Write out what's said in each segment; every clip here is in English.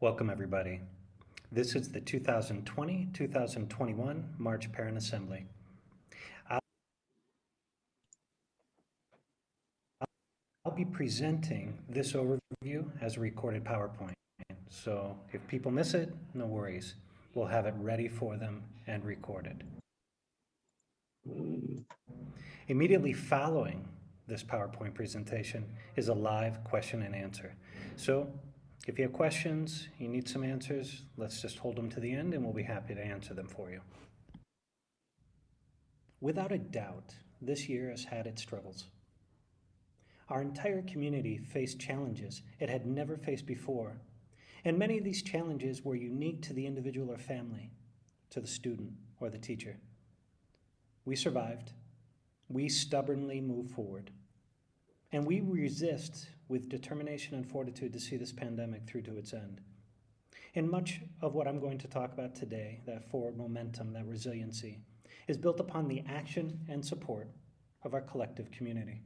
Welcome, everybody. This is the 2020-2021 March Parent Assembly. I'll be presenting this overview as a recorded PowerPoint. So if people miss it, no worries. We'll have it ready for them and recorded. Immediately following this PowerPoint presentation is a live question and answer. So if you have questions, you need some answers, let's just hold them to the end and we'll be happy to answer them for you. Without a doubt, this year has had its struggles. Our entire community faced challenges it had never faced before, and many of these challenges were unique to the individual or family, to the student or the teacher. We survived, we stubbornly move forward, and we resist with determination and fortitude to see this pandemic through to its end. And much of what I'm going to talk about today, that forward momentum, that resiliency, is built upon the action and support of our collective community.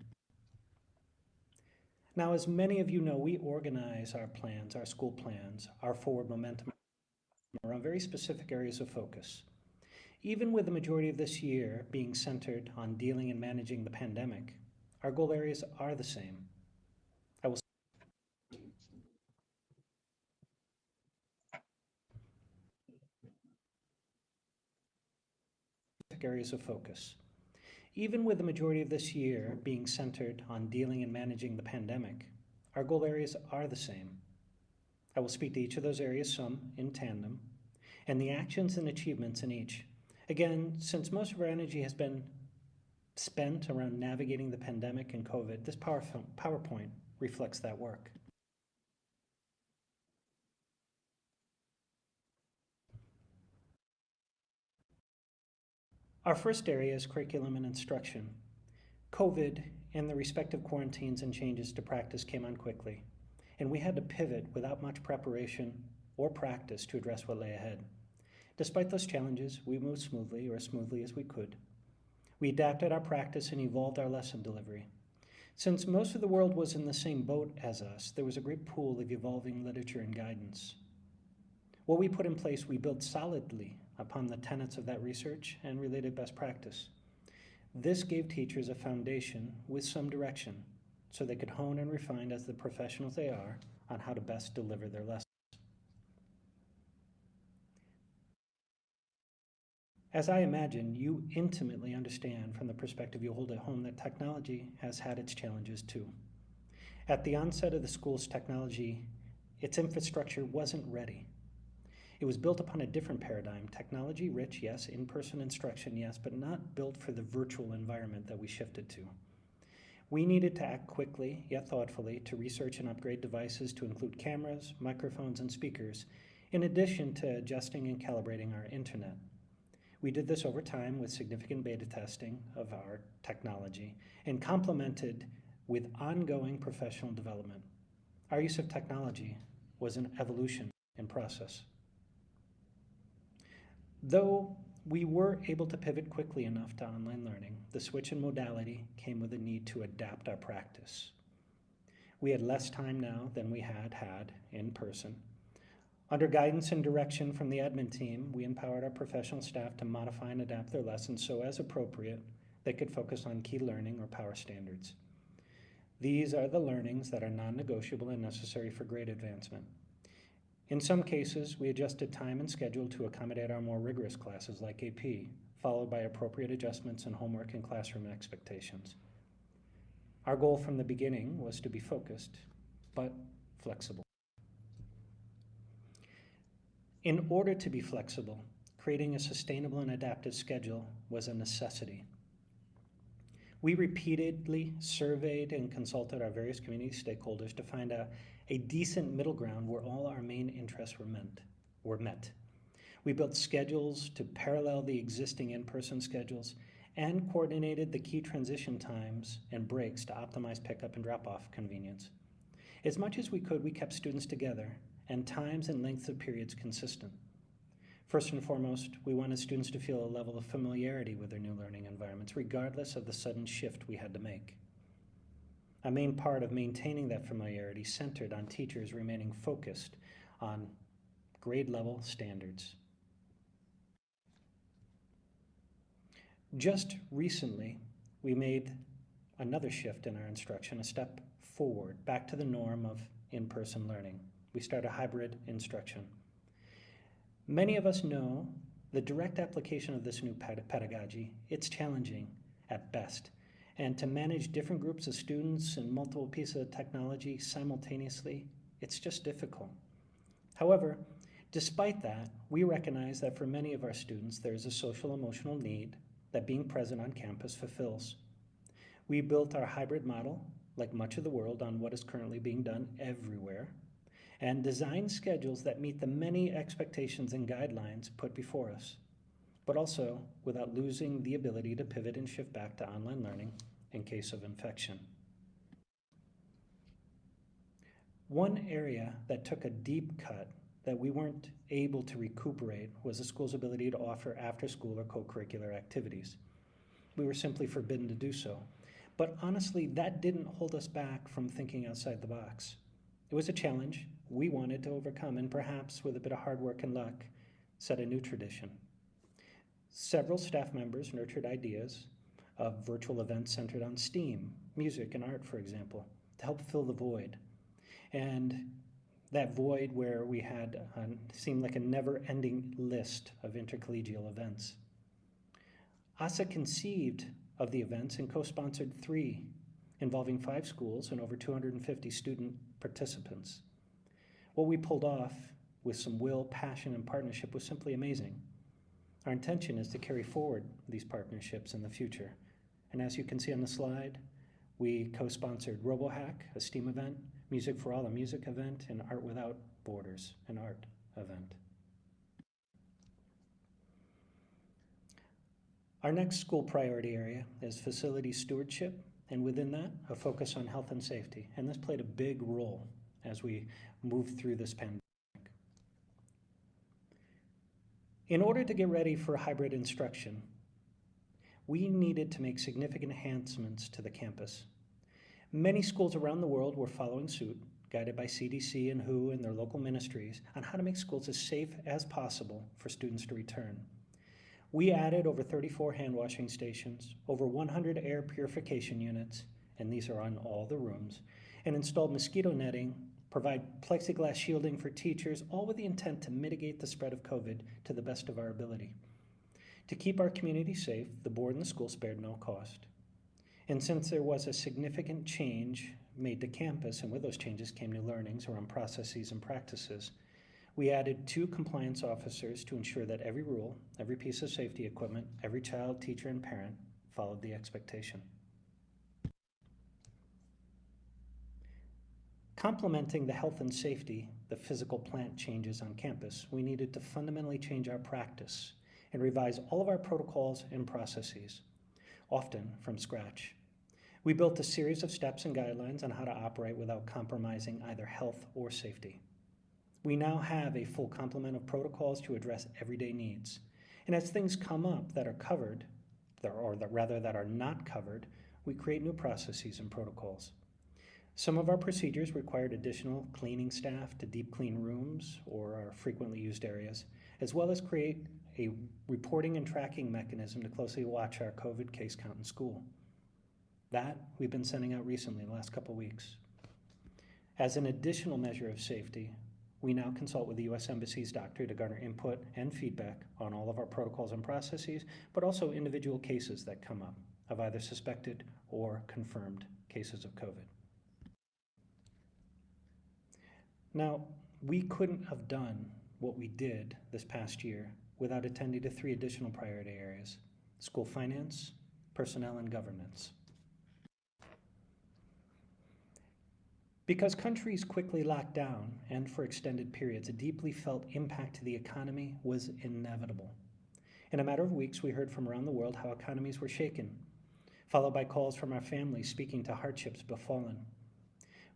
Now, as many of you know, we organize our plans, our school plans, our forward momentum around very specific areas of focus. Even with the majority of this year being centered on dealing and managing the pandemic, our goal areas are the same. Areas of focus. Even with the majority of this year being centered on dealing and managing the pandemic, our goal areas are the same. I will speak to each of those areas, some in tandem, and the actions and achievements in each. Again, since most of our energy has been spent around navigating the pandemic and COVID, this PowerPoint reflects that work. Our first area is curriculum and instruction. COVID and the respective quarantines and changes to practice came on quickly, and we had to pivot without much preparation or practice to address what lay ahead. Despite those challenges, we moved smoothly, or as smoothly as we could. We adapted our practice and evolved our lesson delivery. Since most of the world was in the same boat as us, there was a great pool of evolving literature and guidance. What we put in place, we built solidly upon the tenets of that research and related best practice. This gave teachers a foundation with some direction so they could hone and refine as the professionals they are on how to best deliver their lessons. As I imagine, you intimately understand from the perspective you hold at home that technology has had its challenges too. At the onset of the school's technology, its infrastructure wasn't ready. It was built upon a different paradigm, technology-rich, yes, in-person instruction, yes, but not built for the virtual environment that we shifted to. We needed to act quickly, yet thoughtfully, to research and upgrade devices to include cameras, microphones, and speakers, in addition to adjusting and calibrating our internet. We did this over time with significant beta testing of our technology and complemented with ongoing professional development. Our use of technology was an evolution in process. Though we were able to pivot quickly enough to online learning, the switch in modality came with a need to adapt our practice. We had less time now than we had in person. Under guidance and direction from the admin team, we empowered our professional staff to modify and adapt their lessons so as appropriate, they could focus on key learning or power standards. These are the learnings that are non-negotiable and necessary for grade advancement. In some cases, we adjusted time and schedule to accommodate our more rigorous classes like AP, followed by appropriate adjustments in homework and classroom expectations. Our goal from the beginning was to be focused, but flexible. In order to be flexible, creating a sustainable and adaptive schedule was a necessity. We repeatedly surveyed and consulted our various community stakeholders to find a decent middle ground where all our main interests were met. We built schedules to parallel the existing in-person schedules and coordinated the key transition times and breaks to optimize pickup and drop-off convenience. As much as we could, we kept students together and times and lengths of periods consistent. First and foremost, we wanted students to feel a level of familiarity with their new learning environments, regardless of the sudden shift we had to make. A main part of maintaining that familiarity centered on teachers remaining focused on grade level standards. Just recently, we made another shift in our instruction, a step forward, back to the norm of in-person learning. We started hybrid instruction. Many of us know the direct application of this new pedagogy, it's challenging at best. And to manage different groups of students and multiple pieces of technology simultaneously, it's just difficult. However, despite that, we recognize that for many of our students, there is a social emotional need that being present on campus fulfills. We built our hybrid model, like much of the world, on what is currently being done everywhere, and designed schedules that meet the many expectations and guidelines put before us, but also without losing the ability to pivot and shift back to online learning in case of infection. One area that took a deep cut that we weren't able to recuperate was the school's ability to offer after-school or co-curricular activities. We were simply forbidden to do so. But honestly, that didn't hold us back from thinking outside the box. It was a challenge we wanted to overcome, and perhaps with a bit of hard work and luck, set a new tradition. Several staff members nurtured ideas of virtual events centered on STEAM, music and art, for example, to help fill the void. And that void where we had seemed like a never-ending list of intercollegial events. ASA conceived of the events and co-sponsored 3, involving 5 schools and over 250 student participants. What we pulled off with some will, passion, and partnership was simply amazing. Our intention is to carry forward these partnerships in the future. And as you can see on the slide, we co-sponsored RoboHack, a STEAM event, Music for All, a music event, and Art Without Borders, an art event. Our next school priority area is facility stewardship, and within that, a focus on health and safety. And this played a big role as we moved through this pandemic. In order to get ready for hybrid instruction, we needed to make significant enhancements to the campus. Many schools around the world were following suit, guided by CDC and WHO and their local ministries, on how to make schools as safe as possible for students to return. We added over 34 hand washing stations, over 100 air purification units, and these are on all the rooms, and installed mosquito netting, provide plexiglass shielding for teachers, all with the intent to mitigate the spread of COVID to the best of our ability. To keep our community safe, the board and the school spared no cost. And since there was a significant change made to campus, and with those changes came new learnings around processes and practices, we added 2 compliance officers to ensure that every rule, every piece of safety equipment, every child, teacher, and parent followed the expectation. Complementing the health and safety, the physical plant changes on campus, we needed to fundamentally change our practice and revise all of our protocols and processes, often from scratch. We built a series of steps and guidelines on how to operate without compromising either health or safety. We now have a full complement of protocols to address everyday needs. And as things come up that are covered, or that are not covered, we create new processes and protocols. Some of our procedures required additional cleaning staff to deep clean rooms or our frequently used areas, as well as create a reporting and tracking mechanism to closely watch our COVID case count in school. That we've been sending out recently in the last couple of weeks. As an additional measure of safety, we now consult with the U.S. Embassy's doctor to garner input and feedback on all of our protocols and processes, but also individual cases that come up of either suspected or confirmed cases of COVID. Now, we couldn't have done what we did this past year without attending to 3 additional priority areas: school finance, personnel, and governance. Because countries quickly locked down, and for extended periods, a deeply felt impact to the economy was inevitable. In a matter of weeks, we heard from around the world how economies were shaken, followed by calls from our families speaking to hardships befallen.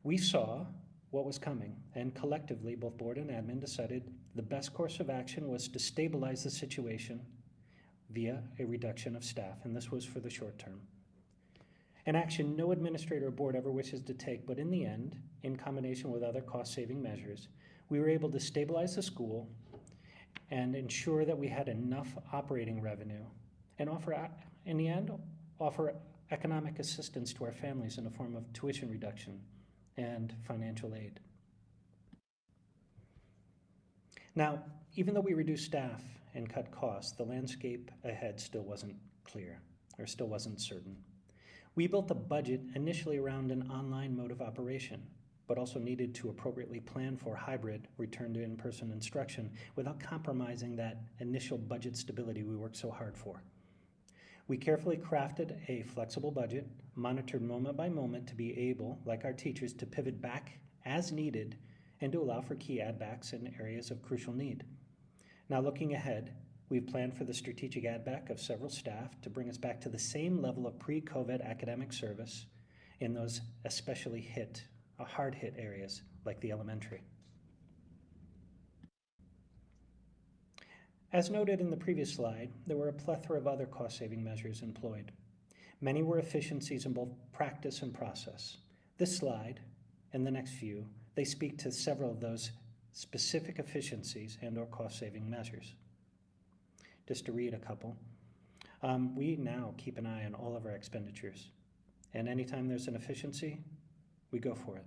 We saw what was coming, and collectively, both board and admin decided the best course of action was to stabilize the situation via a reduction of staff, and this was for the short term. An action no administrator or board ever wishes to take, but in the end, in combination with other cost-saving measures, we were able to stabilize the school and ensure that we had enough operating revenue and in the end, offer economic assistance to our families in the form of tuition reduction and financial aid. Now, even though we reduced staff and cut costs, the landscape ahead still wasn't clear, or still wasn't certain. We built the budget initially around an online mode of operation, but also needed to appropriately plan for hybrid return to in-person instruction without compromising that initial budget stability we worked so hard for. We carefully crafted a flexible budget, monitored moment by moment to be able, like our teachers, to pivot back as needed and to allow for key add-backs in areas of crucial need. Now looking ahead, we've planned for the strategic add-back of several staff to bring us back to the same level of pre-COVID academic service in those especially hard-hit areas like the elementary. As noted in the previous slide, there were a plethora of other cost-saving measures employed. Many were efficiencies in both practice and process. This slide, and the next few, they speak to several of those specific efficiencies and/or cost-saving measures. Just to read a couple, we now keep an eye on all of our expenditures, and anytime there's an efficiency, we go for it.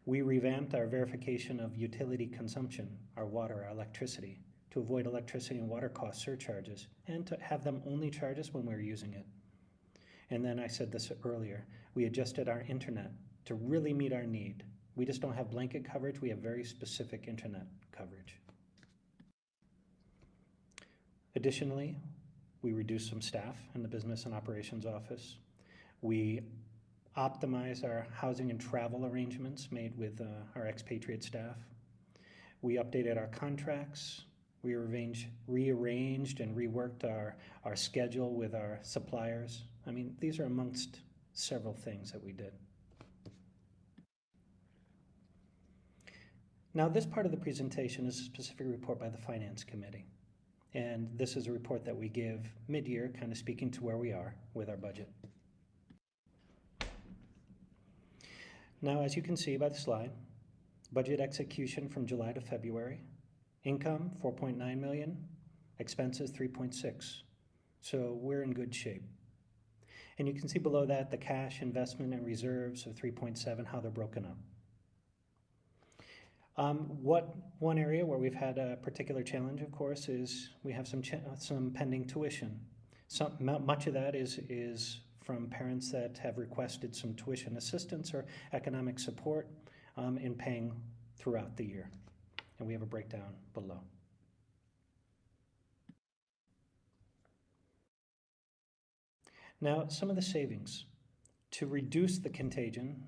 We revamped our verification of utility consumption, our water, our electricity, to avoid electricity and water cost surcharges and to have them only charge us when we're using it. And then I said this earlier, we adjusted our internet to really meet our need. We just don't have blanket coverage, we have very specific internet coverage. Additionally, we reduced some staff in the business and operations office. We optimized our housing and travel arrangements made with our expatriate staff. We updated our contracts. We rearranged and reworked our schedule with our suppliers. I mean, these are amongst several things that we did. Now, this part of the presentation is a specific report by the Finance Committee. And this is a report that we give mid-year, kind of speaking to where we are with our budget. Now, as you can see by the slide, budget execution from July to February. Income, 4.9 million, expenses, 3.6. So we're in good shape. And you can see below that the cash, investment, and reserves of 3.7, how they're broken up. One area where we've had a particular challenge, of course, is we have some pending tuition. Much of that is from parents that have requested some tuition assistance or economic support in paying throughout the year. And we have a breakdown below. Now, some of the savings. To reduce the contagion,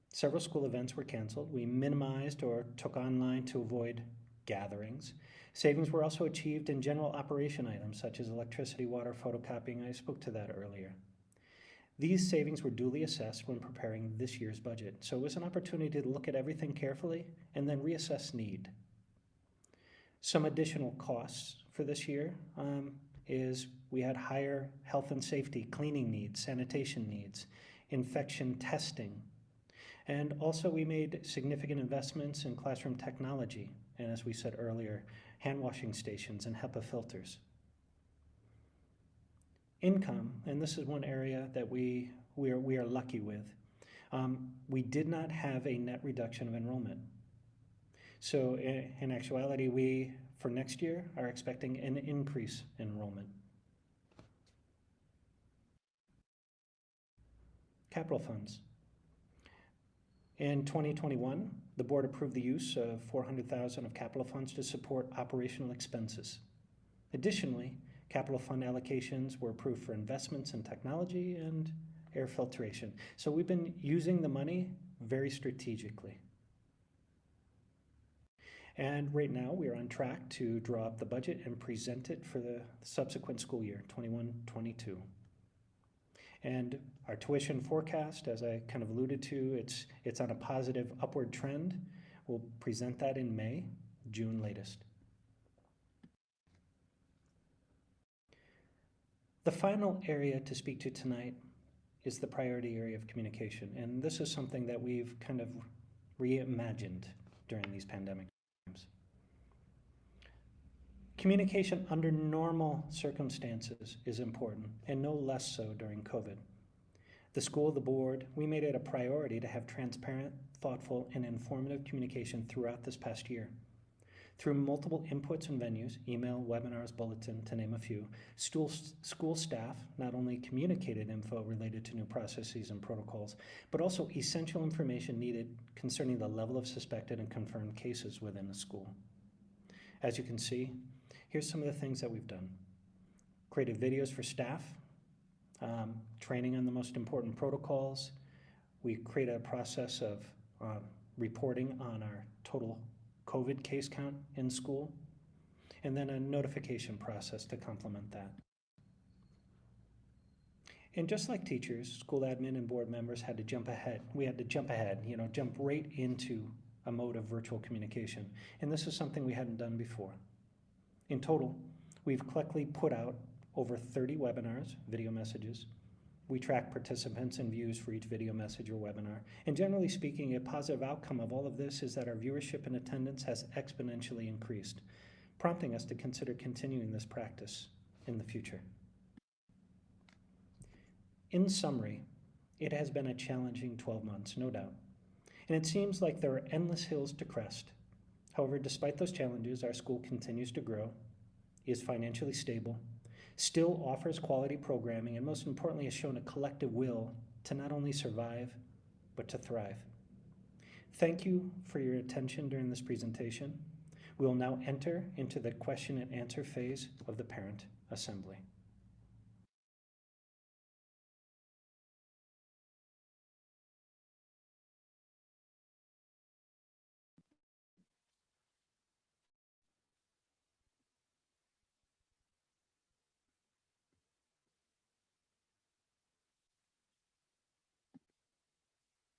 several school events were canceled. We minimized or took online to avoid gatherings. Savings were also achieved in general operation items such as electricity, water, photocopying. I spoke to that earlier. These savings were duly assessed when preparing this year's budget. So it was an opportunity to look at everything carefully and then reassess need. Some additional costs for this year is we had higher health and safety, cleaning needs, sanitation needs, infection testing. And also we made significant investments in classroom technology. And as we said earlier, hand washing stations and HEPA filters. Income, and this is one area that we are lucky with. We did not have a net reduction of enrollment. So in actuality, we, for next year, are expecting an increase in enrollment. Capital funds. In 2021, the board approved the use of $400,000 of capital funds to support operational expenses. Additionally, capital fund allocations were approved for investments in technology and air filtration. So we've been using the money very strategically. And right now we are on track to draw up the budget and present it for the subsequent school year, 21-22. And our tuition forecast, as I kind of alluded to, it's on a positive upward trend. We'll present that in May, June latest. The final area to speak to tonight is the priority area of communication. And this is something that we've kind of reimagined during these pandemic times. Communication under normal circumstances is important, and no less so during COVID. The school, the board, we made it a priority to have transparent, thoughtful, and informative communication throughout this past year. Through multiple inputs and venues, email, webinars, bulletin, to name a few, school staff not only communicated info related to new processes and protocols, but also essential information needed concerning the level of suspected and confirmed cases within the school. As you can see, here's some of the things that we've done. Created videos for staff, training on the most important protocols. We created a process of reporting on our total COVID case count in school, and then a notification process to complement that. And just like teachers, school admin and board members had to jump ahead. We had to jump ahead, jump right into a mode of virtual communication. And this is something we hadn't done before. In total, we've collectively put out over 30 webinars, video messages. We track participants and views for each video message or webinar. And generally speaking, a positive outcome of all of this is that our viewership and attendance has exponentially increased, prompting us to consider continuing this practice in the future. In summary, it has been a challenging 12 months, no doubt. And it seems like there are endless hills to crest. However, despite those challenges, our school continues to grow, is financially stable, still offers quality programming, and most importantly has shown a collective will to not only survive, but to thrive. Thank you for your attention during this presentation. We will now enter into the question and answer phase of the parent assembly.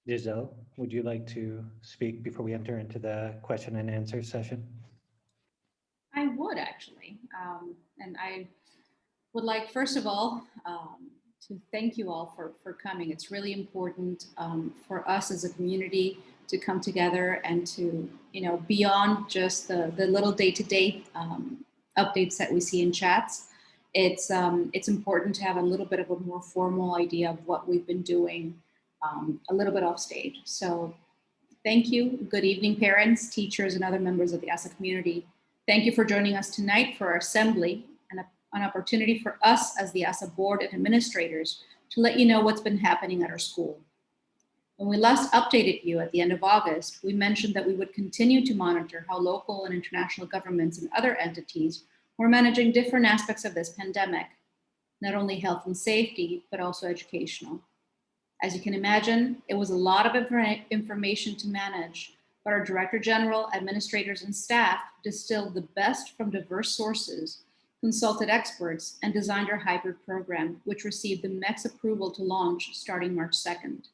Giselle, would you like to speak before we enter into the question and answer session? I would actually. And I would like, first of all, to thank you all for coming. It's really important for us as a community to come together and to, beyond just the little day-to-day updates that we see in chats, it's important to have a little bit of a more formal idea of what we've been doing a little bit off stage. So thank you. Good evening, parents, teachers, and other members of the ASA community. Thank you for joining us tonight for our assembly and an opportunity for us as the ASA board and administrators to let you know what's been happening at our school. When we last updated you at the end of August, we mentioned that we would continue to monitor how local and international governments and other entities were managing different aspects of this pandemic, not only health and safety, but also educational. As you can imagine, it was a lot of information to manage, but our Director General, administrators, and staff distilled the best from diverse sources, consulted experts, and designed our hybrid program, which received the MEC's approval to launch starting March 2nd.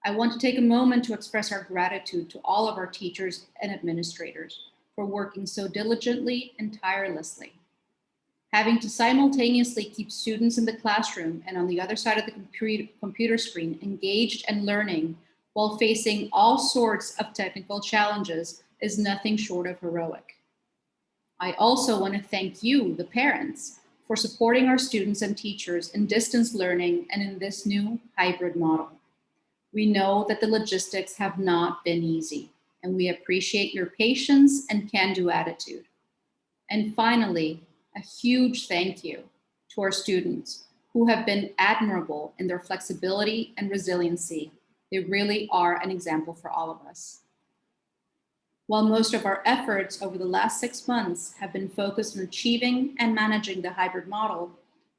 I want to take a moment to express our gratitude to all of our teachers and administrators for working so diligently and tirelessly. Having to simultaneously keep students in the classroom and on the other side of the computer screen engaged and learning while facing all sorts of technical challenges is nothing short of heroic. I also want to thank you, the parents, for supporting our students and teachers in distance learning and in this new hybrid model. We know that the logistics have not been easy, and we appreciate your patience and can-do attitude. And finally, a huge thank you to our students who have been admirable in their flexibility and resiliency. They really are an example for all of us. While most of our efforts over the last 6 months have been focused on achieving and managing the hybrid model,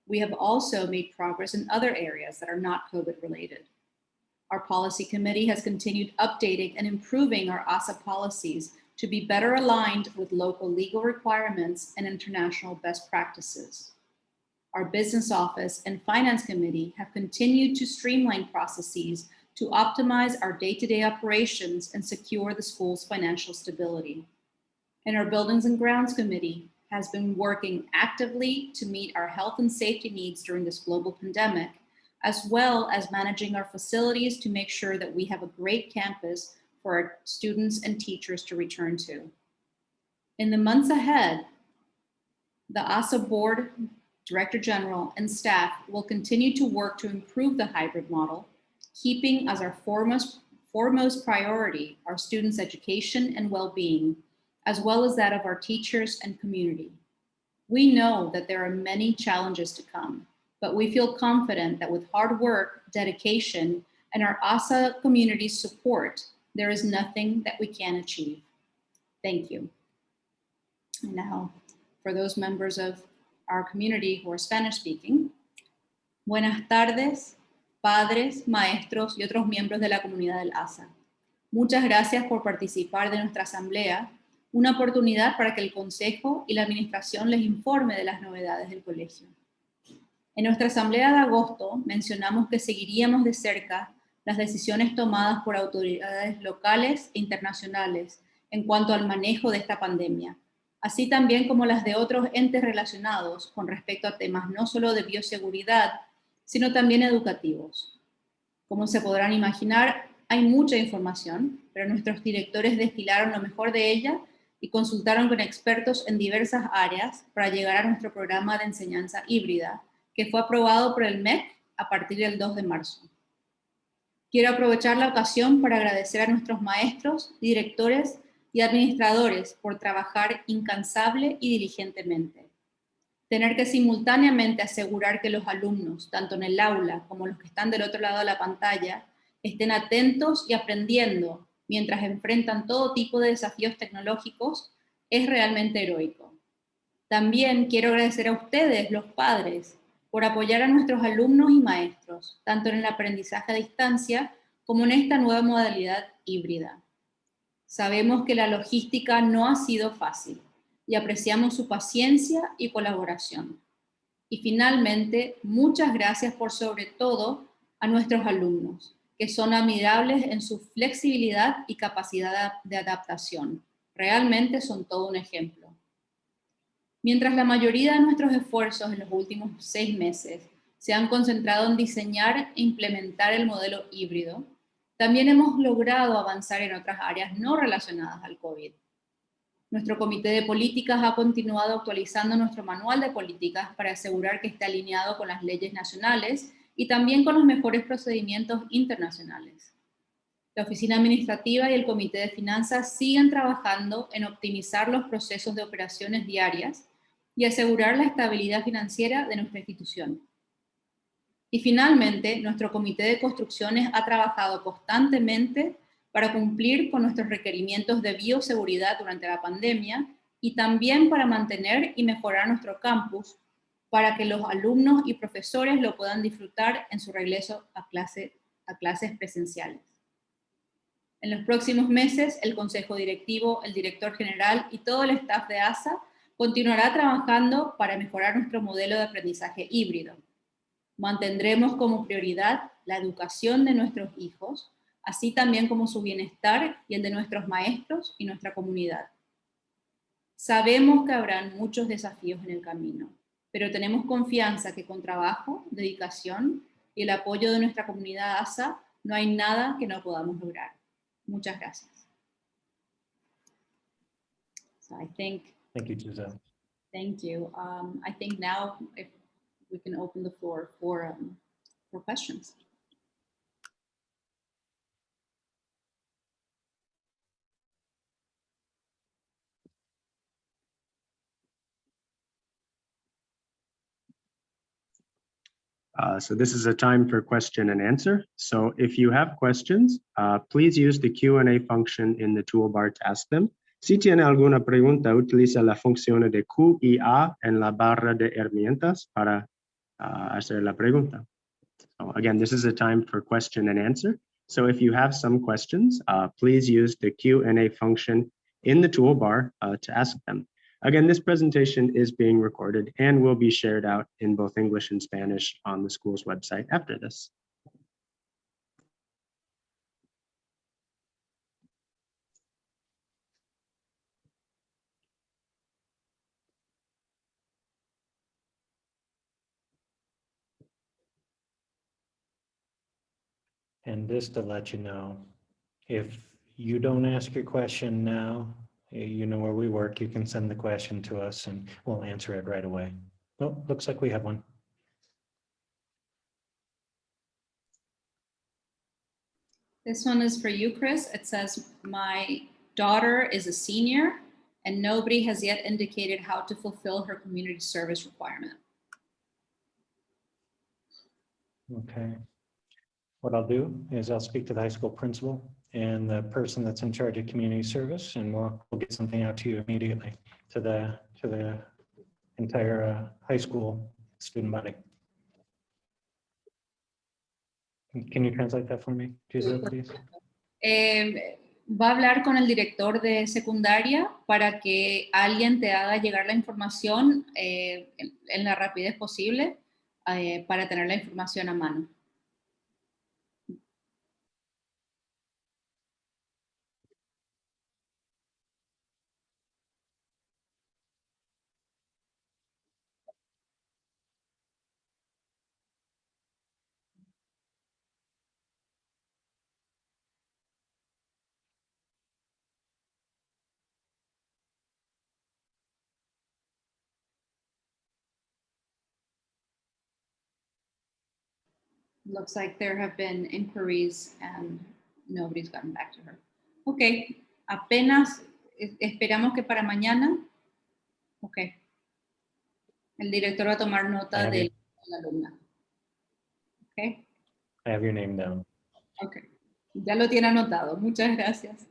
we have also made progress in other areas that are not COVID related. Our policy committee has continued updating and improving our ASA policies to be better aligned with local legal requirements and international best practices. Our business office and finance committee have continued to streamline processes to optimize our day-to-day operations and secure the school's financial stability. And our buildings and grounds committee has been working actively to meet our health and safety needs during this global pandemic as well as managing our facilities to make sure that we have a great campus for our students and teachers to return to. In the months ahead, the ASA Board, Director General, and staff will continue to work to improve the hybrid model, keeping as our foremost priority our students' education and well-being, as well as that of our teachers and community. We know that there are many challenges to come, but we feel confident that with hard work, dedication, and our ASA community's support, there is nothing that we can't achieve. Thank you. And now, for those members of our community who are Spanish speaking, buenas tardes, padres, maestros y otros miembros de la comunidad del ASA. Muchas gracias por participar de nuestra asamblea, una oportunidad para que el Consejo y la Administración les informe de las novedades del colegio. En nuestra asamblea de agosto mencionamos que seguiríamos de cerca las decisiones tomadas por autoridades locales e internacionales en cuanto al manejo de esta pandemia, así también como las de otros entes relacionados con respecto a temas no solo de bioseguridad, sino también educativos. Como se podrán imaginar, hay mucha información, pero nuestros directores destilaron lo mejor de ella y consultaron con expertos en diversas áreas para llegar a nuestro programa de enseñanza híbrida, que fue aprobado por el MEC a partir del 2 de marzo. Quiero aprovechar la ocasión para agradecer a nuestros maestros, directores y administradores por trabajar incansable y diligentemente. Tener que simultáneamente asegurar que los alumnos, tanto en el aula como los que están del otro lado de la pantalla, estén atentos y aprendiendo mientras enfrentan todo tipo de desafíos tecnológicos es realmente heroico. También quiero agradecer a ustedes, los padres, por apoyar a nuestros alumnos y maestros, tanto en el aprendizaje a distancia como en esta nueva modalidad híbrida. Sabemos que la logística no ha sido fácil y apreciamos su paciencia y colaboración. Y finalmente, muchas gracias por sobre todo a nuestros alumnos, que son admirables en su flexibilidad y capacidad de adaptación. Realmente son todo un ejemplo. Mientras la mayoría de nuestros esfuerzos en los últimos 6 meses se han concentrado en diseñar e implementar el modelo híbrido, también hemos logrado avanzar en otras áreas no relacionadas al COVID. Nuestro comité de políticas ha continuado actualizando nuestro manual de políticas para asegurar que esté alineado con las leyes nacionales y también con los mejores procedimientos internacionales. La oficina administrativa y el comité de finanzas siguen trabajando en optimizar los procesos de operaciones diarias y asegurar la estabilidad financiera de nuestra institución. Y finalmente, nuestro comité de construcciones ha trabajado constantemente para cumplir con nuestros requerimientos de bioseguridad durante la pandemia y también para mantener y mejorar nuestro campus para que los alumnos y profesores lo puedan disfrutar en su regreso a clases presenciales. En los próximos meses, el Consejo Directivo, el Director General y todo el staff de ASA continuará trabajando para mejorar nuestro modelo de aprendizaje híbrido. Mantendremos como prioridad la educación de nuestros hijos, así también como su bienestar y el de nuestros maestros y nuestra comunidad. Sabemos que habrán muchos desafíos en el camino, pero tenemos confianza que con trabajo, dedicación y el apoyo de nuestra comunidad ASA, no hay nada que no podamos lograr. Muchas gracias. So I think. Thank you, Giselle. Thank you. I think now if we can open the floor for questions. So this is a time for question and answer. So if you have questions, please use the Q&A function in the toolbar to ask them. Si tiene alguna pregunta, utiliza la función de Q y A en la barra de herramientas para hacer la pregunta. So again, this is a time for question and answer. So if you have some questions, please use the Q&A function in the toolbar to ask them. Again, this presentation is being recorded and will be shared out in both English and Spanish on the school's website after this. And just to let you know, if you don't ask your question now, you know where we work, you can send the question to us and we'll answer it right away. Oh, looks like we have one. This one is for you, Chris. It says, my daughter is a senior and nobody has yet indicated how to fulfill her community service requirement. Okay. What I'll do is I'll speak to the high school principal and the person that's in charge of community service, and we'll get something out to you immediately to the entire high school student body. Can you translate that for me, Giselle, please? Va a hablar con el director de secundaria para que alguien te haga llegar la información en la rapidez posible para tener la información a mano. Looks like there have been inquiries and nobody's gotten back to her. Ok, apenas esperamos que para mañana. Ok. El director va a tomar nota de la alumna. Ok. I have your name down. Ok. Ya lo tiene anotado. Muchas gracias.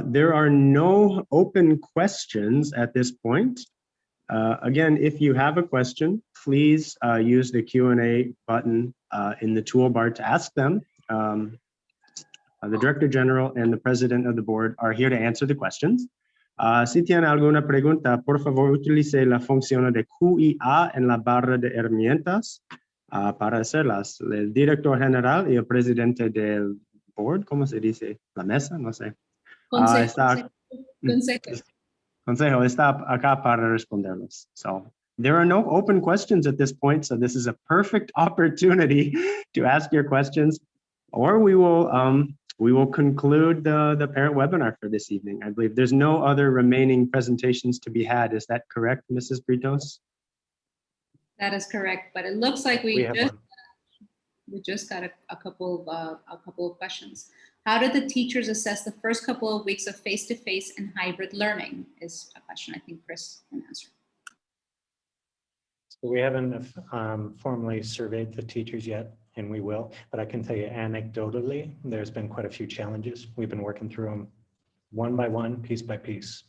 There are no open questions at this point. Again, if you have a question, please use the Q&A button in the toolbar to ask them. The Director General and the President of the Board are here to answer the questions. Si tiene alguna pregunta, por favor, utilice la función de QIA en la barra de herramientas para hacerlas. El Director General y el Presidente del Board, ¿cómo se dice? La mesa, no sé. Consejo está acá para responderlos. So there are no open questions at this point, so this is a perfect opportunity to ask your questions, or we will conclude the parent webinar for this evening. I believe there's no other remaining presentations to be had. Is that correct, Mrs. Britos? That is correct, but it looks like we just got a couple of questions. How did the teachers assess the first couple of weeks of face-to-face and hybrid learning? Is a question I think Chris can answer. So we haven't formally surveyed the teachers yet, and we will, but I can tell you anecdotally, there's been quite a few challenges. We've been working through them one by one, piece by piece.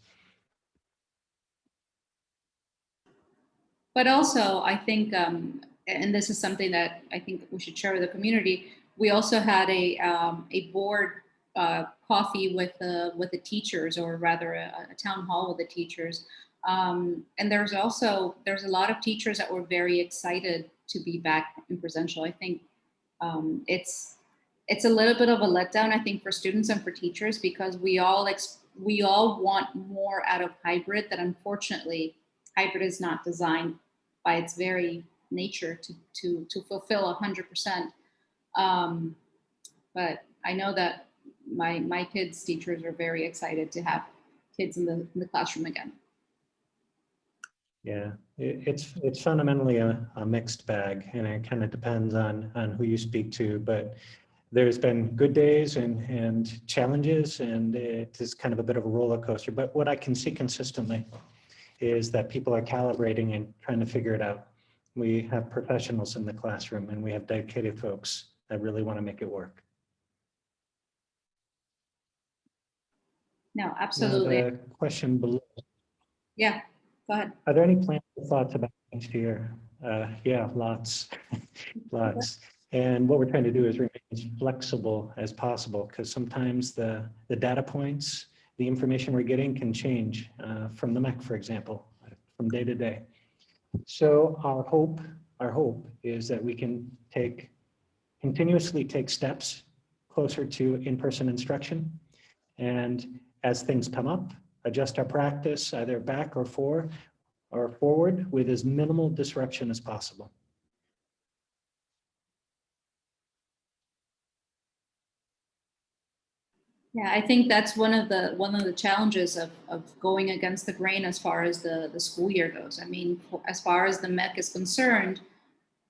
But also, I think, and this is something that I think we should share with the community, we also had a board coffee with the teachers, or rather a town hall with the teachers. And there's a lot of teachers that were very excited to be back in presential. I think it's a little bit of a letdown, I think, for students and for teachers, because we all want more out of hybrid, that unfortunately hybrid is not designed by its very nature to fulfill 100%. But I know that my kids' teachers are very excited to have kids in the classroom again. Yeah, it's fundamentally a mixed bag, and it kind of depends on who you speak to, but there's been good days and challenges, and it is kind of a bit of a roller coaster. But what I can see consistently is that people are calibrating and trying to figure it out. We have professionals in the classroom, and we have dedicated folks that really want to make it work. No, absolutely. Now, the question below. Yeah, go ahead. Are there any plans or thoughts about next year? Yeah, lots, lots. And what we're trying to do is remain as flexible as possible, because sometimes the data points, the information we're getting can change from the MEC, for example, from day to day. So our hope is that we can continuously take steps closer to in-person instruction. And as things come up, adjust our practice either back or forward with as minimal disruption as possible. Yeah, I think that's one of the challenges of going against the grain as far as the school year goes. I mean, as far as the MEC is concerned,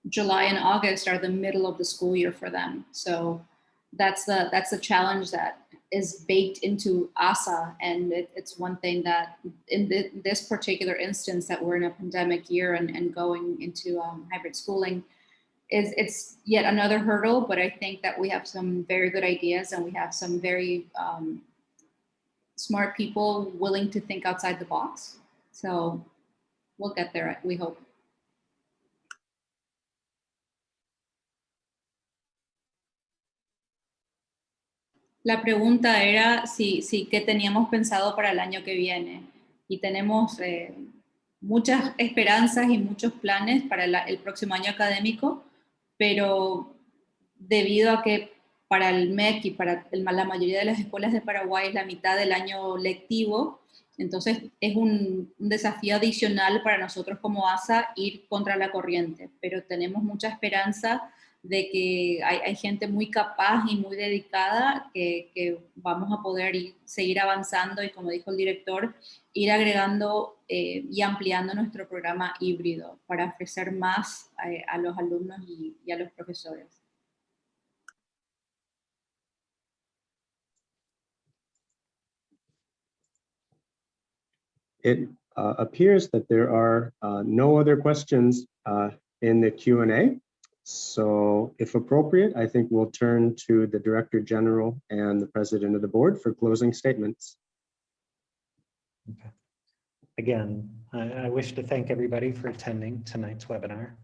July and August are the middle of the school year for them. So that's the challenge that is baked into ASA, and it's one thing that in this particular instance that we're in a pandemic year and going into hybrid schooling, it's yet another hurdle. But I think that we have some very good ideas, and we have some very smart people willing to think outside the box. So we'll get there, we hope. La pregunta era si qué teníamos pensado para el año que viene. Y tenemos muchas esperanzas y muchos planes para el próximo año académico, pero debido a que para el MEC y para la mayoría de las escuelas de Paraguay es la mitad del año lectivo, entonces es un desafío adicional para nosotros como ASA ir contra la corriente, pero tenemos mucha esperanza de que hay gente muy capaz y muy dedicada que vamos a poder seguir avanzando y, como dijo el director, ir agregando y ampliando nuestro programa híbrido para ofrecer más a los alumnos y a los profesores. It appears that there are no other questions in the Q&A. So if appropriate, I think we'll turn to the Director General and the President of the Board for closing statements. Okay. Again, I wish to thank everybody for attending tonight's webinar.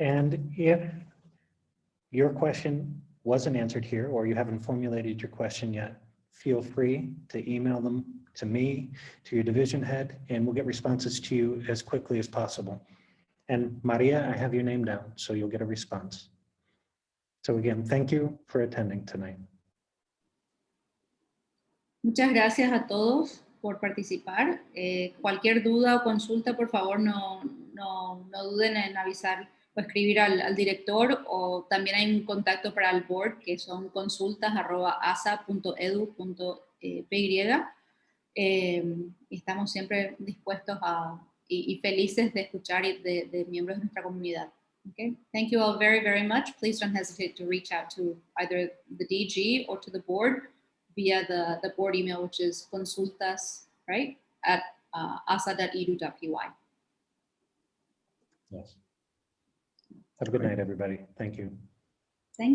And if your question wasn't answered here, or you haven't formulated your question yet, feel free to email them to me, to your division head, and we'll get responses to you as quickly as possible. And Maria, I have your name down, so you'll get a response. So again, thank you for attending tonight. Muchas gracias a todos por participar. Cualquier duda o consulta, por favor, no duden en avisar o escribir al director, o también hay un contacto para el board que son consultas@asa.edu.py. Estamos siempre dispuestos y felices de escuchar de miembros de nuestra comunidad. Okay, thank you all very, very much. Please don't hesitate to reach out to either the DG or to the board via the board email, which is consultas, right, at asa.edu.py. Yes. Have a good night, everybody. Thank you. Thank you.